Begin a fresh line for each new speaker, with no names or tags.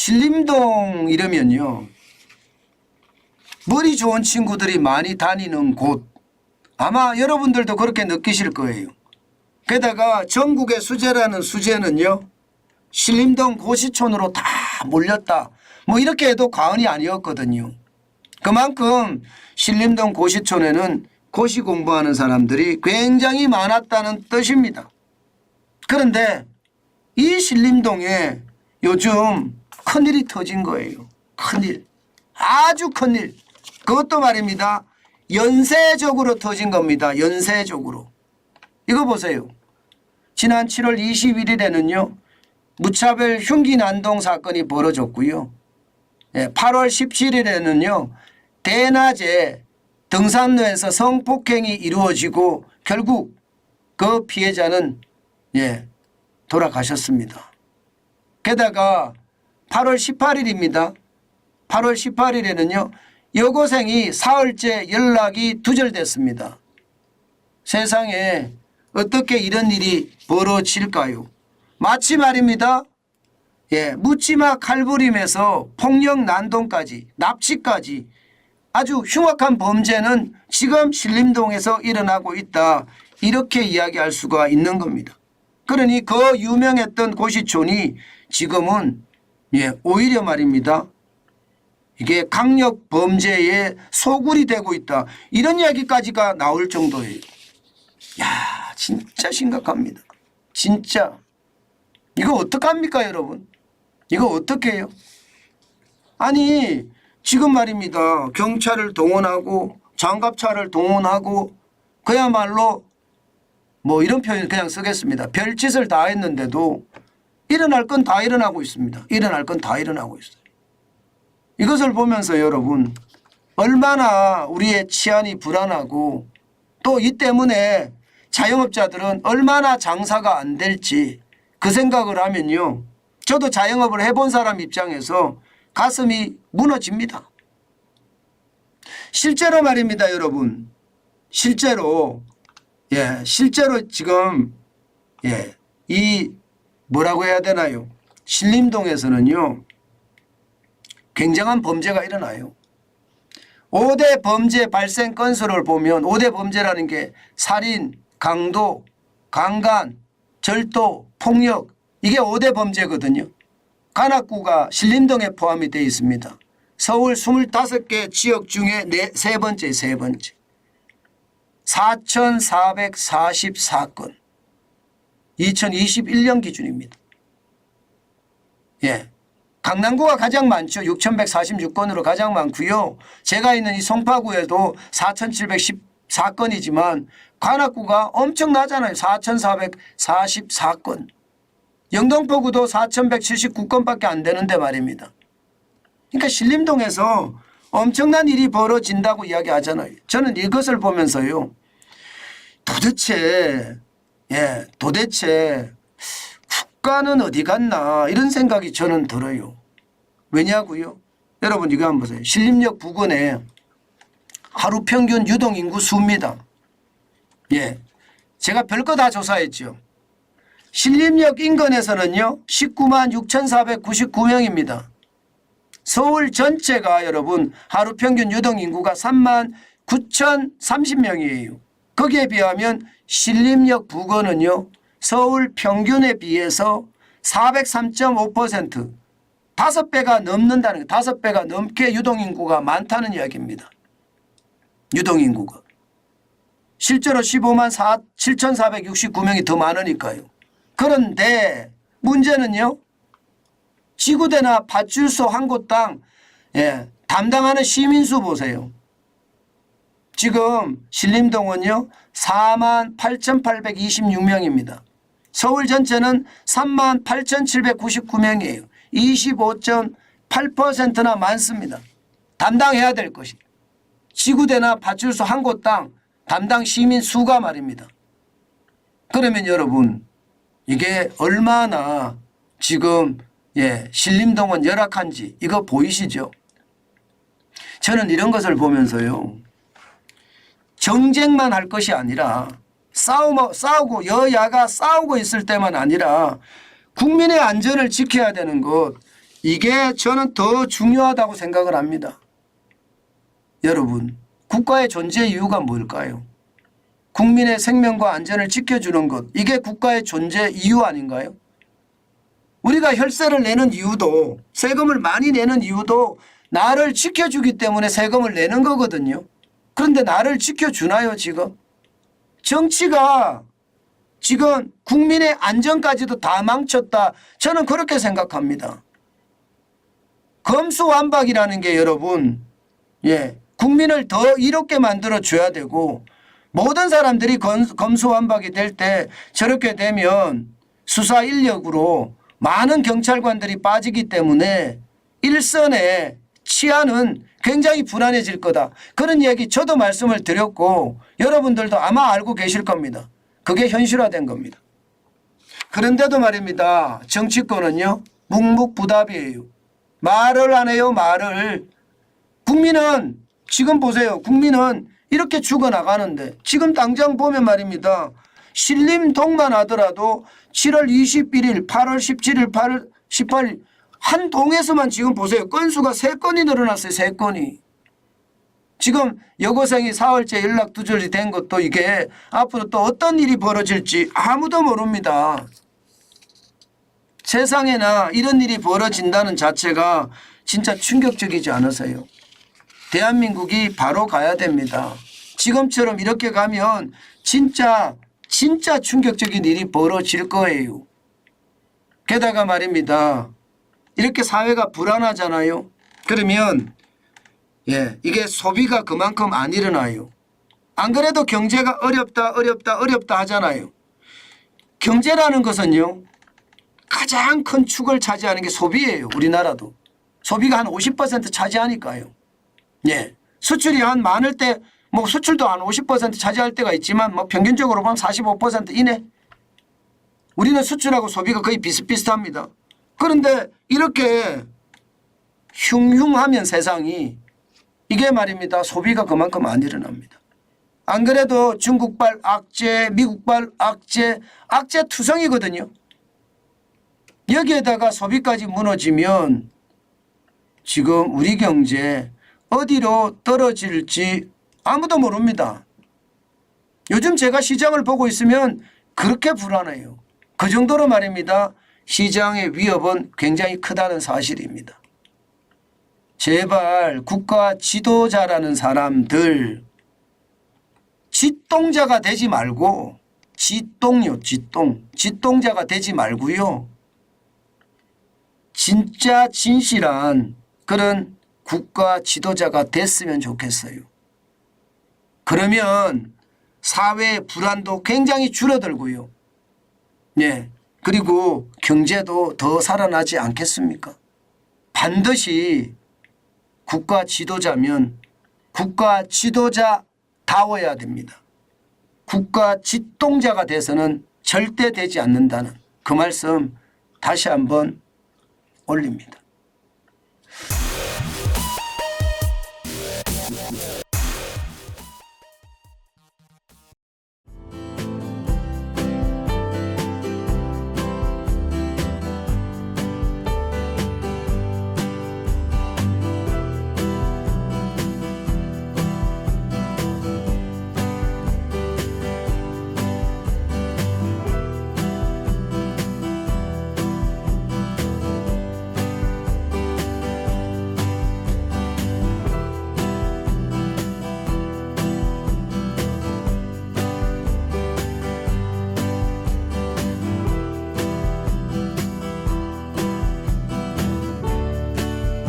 신림동 이러면요, 머리 좋은 친구들이 많이 다니는 곳, 아마 여러분들도 그렇게 느끼실 거예요. 게다가 전국의 수재라는 수재는요, 신림동 고시촌으로 다 몰렸다, 뭐 이렇게 해도 과언이 아니었거든요. 그만큼 신림동 고시촌에는 고시 공부하는 사람들이 굉장히 많았다는 뜻입니다. 그런데 이 신림동에 요즘 큰일이 터진 거예요. 큰일, 아주 큰일. 그것도 말입니다, 연쇄적으로 터진 겁니다. 연쇄적으로. 이거 보세요. 지난 7월 21일에는요 무차별 흉기 난동 사건이 벌어졌고요. 8월 17일에는요 대낮에 등산로에서 성폭행이 이루어지고 결국 그 피해자는 돌아가셨습니다. 게다가 8월 18일입니다. 8월 18일에는요 여고생이 사흘째 연락이 두절됐습니다. 세상에 어떻게 이런 일이 벌어질까요? 마치 말입니다, 묻지마 칼부림에서 폭력 난동까지, 납치까지 아주 흉악한 범죄는 지금 신림동에서 일어나고 있다, 이렇게 이야기할 수가 있는 겁니다. 그러니 그 유명했던 고시촌이 지금은 오히려 말입니다, 이게 강력 범죄의 소굴이 되고 있다, 이런 이야기까지가 나올 정도예요. 야, 진짜 심각합니다. 진짜. 이거 어떡합니까 여러분? 이거 어떻게 해요? 아니 지금 말입니다, 경찰을 동원하고 장갑차를 동원하고 그야말로 뭐 이런 표현 그냥 쓰겠습니다. 별짓을 다 했는데도 일어날 건 다 일어나고 있습니다. 일어날 건 다 일어나고 있어요. 이것을 보면서 여러분 얼마나 우리의 치안이 불안하고 또 이 때문에 자영업자들은 얼마나 장사가 안 될지 그 생각을 하면요, 저도 자영업을 해본 사람 입장에서 가슴이 무너집니다. 실제로 말입니다 여러분, 실제로 실제로 지금 이 뭐라고 해야 되나요, 신림동에서는요 굉장한 범죄가 일어나요. 5대 범죄 발생 건수를 보면 5대 범죄라는 게 살인, 강도, 강간, 절도, 폭력, 이게 5대 범죄거든요. 관악구가 신림동에 포함이 되어 있습니다. 서울 25개 지역 중에 세 번째. 4,444건. 2021년 기준입니다. 강남구가 가장 많죠. 6,146건으로 가장 많고요. 제가 있는 이 송파구에도 4,714건이지만 관악구가 엄청나잖아요. 4,444건. 영등포구도 4,179건밖에 안 되는데 말입니다. 그러니까 신림동에서 엄청난 일이 벌어진다고 이야기하잖아요. 저는 이것을 보면서요, 도대체 국가는 어디 갔나 이런 생각이 저는 들어요. 왜냐고요? 여러분 이거 한번 보세요. 신림역 부근에 하루 평균 유동인구 수입니다. 제가 별거 다 조사했죠. 신림역 인근에서는요 19만 6,499명입니다. 서울 전체가 여러분 하루 평균 유동인구가 3만 9,030명이에요. 거기에 비하면 신림역 부근은요 서울 평균에 비해서 403.5%, 5배가 넘는다는 거, 5배가 넘게 유동인구가 많다는 이야기입니다. 유동인구가. 실제로 15만 7,469명이 더 많으니까요. 그런데 문제는요, 지구대나 파출소 한 곳당 담당하는 시민수 보세요. 지금 신림동은요 4만 8,826명입니다. 서울 전체는 3만 8,799명이에요. 25.8%나 많습니다. 담당해야 될 것이. 지구대나 파출소 한 곳당 담당 시민 수가 말입니다. 그러면 여러분 이게 얼마나 지금 신림동은 열악한지 이거 보이시죠? 저는 이런 것을 보면서요, 정쟁만 할 것이 아니라 싸우고 여야가 싸우고 있을 때만 아니라 국민의 안전을 지켜야 되는 것, 이게 저는 더 중요하다고 생각을 합니다. 여러분, 국가의 존재 이유가 뭘까요? 국민의 생명과 안전을 지켜주는 것, 이게 국가의 존재 이유 아닌가요? 우리가 혈세를 내는 이유도, 세금을 많이 내는 이유도 나를 지켜주기 때문에 세금을 내는 거거든요. 그런데 나를 지켜주나요 지금? 정치가 지금 국민의 안전까지도 다 망쳤다. 저는 그렇게 생각합니다. 검수완박이라는 게 여러분, 국민을 더 이롭게 만들어 줘야 되고, 모든 사람들이 검수완박이 될 때 저렇게 되면 수사 인력으로 많은 경찰관들이 빠지기 때문에 일선의 치안은 굉장히 불안해질 거다. 그런 얘기 저도 말씀을 드렸고 여러분들도 아마 알고 계실 겁니다. 그게 현실화된 겁니다. 그런데도 말입니다. 정치권은요, 묵묵부답이에요. 말을 안 해요. 말을. 국민은 지금 보세요. 국민은 이렇게 죽어나가는데 지금 당장 보면 말입니다. 신림동만 하더라도 7월 21일, 8월 17일, 8월 18일 한 동에서만 지금 보세요. 건수가 3건이 늘어났어요. 3건이. 지금 여고생이 4월째 연락 두절이 된 것도 이게 앞으로 또 어떤 일이 벌어질지 아무도 모릅니다. 세상에나 이런 일이 벌어진다는 자체가 진짜 충격적이지 않으세요? 대한민국이 바로 가야 됩니다. 지금처럼 이렇게 가면 진짜 충격적인 일이 벌어질 거예요. 게다가 말입니다. 이렇게 사회가 불안하잖아요. 그러면 이게 소비가 그만큼 안 일어나요. 안 그래도 경제가 어렵다 하잖아요. 경제라는 것은요, 가장 큰 축을 차지하는 게 소비예요. 우리나라도. 소비가 한 50% 차지하니까요. 수출이 한 많을 때 뭐 수출도 한 50% 차지할 때가 있지만 뭐 평균적으로 보면 45% 이내. 우리는 수출하고 소비가 거의 비슷비슷합니다. 그런데 이렇게 흉흉하면 세상이 이게 말입니다. 소비가 그만큼 안 일어납니다. 안 그래도 중국발 악재, 미국발 악재 투성이거든요. 여기에다가 소비까지 무너지면 지금 우리 경제 어디로 떨어질지 아무도 모릅니다. 요즘 제가 시장을 보고 있으면 그렇게 불안해요. 그 정도로 말입니다. 시장의 위협은 굉장히 크다는 사실입니다. 제발 국가 지도자라는 사람들 지똥자가 되지 말고 지똥자가 되지 말고요. 진짜 진실한 그런 국가 지도자가 됐으면 좋겠어요. 그러면 사회의 불안도 굉장히 줄어들고요. 그리고 경제도 더 살아나지 않겠습니까? 반드시 국가 지도자면 국가 지도자다워야 됩니다. 국가 지똥자가 돼서는 절대 되지 않는다는 그 말씀 다시 한번 올립니다.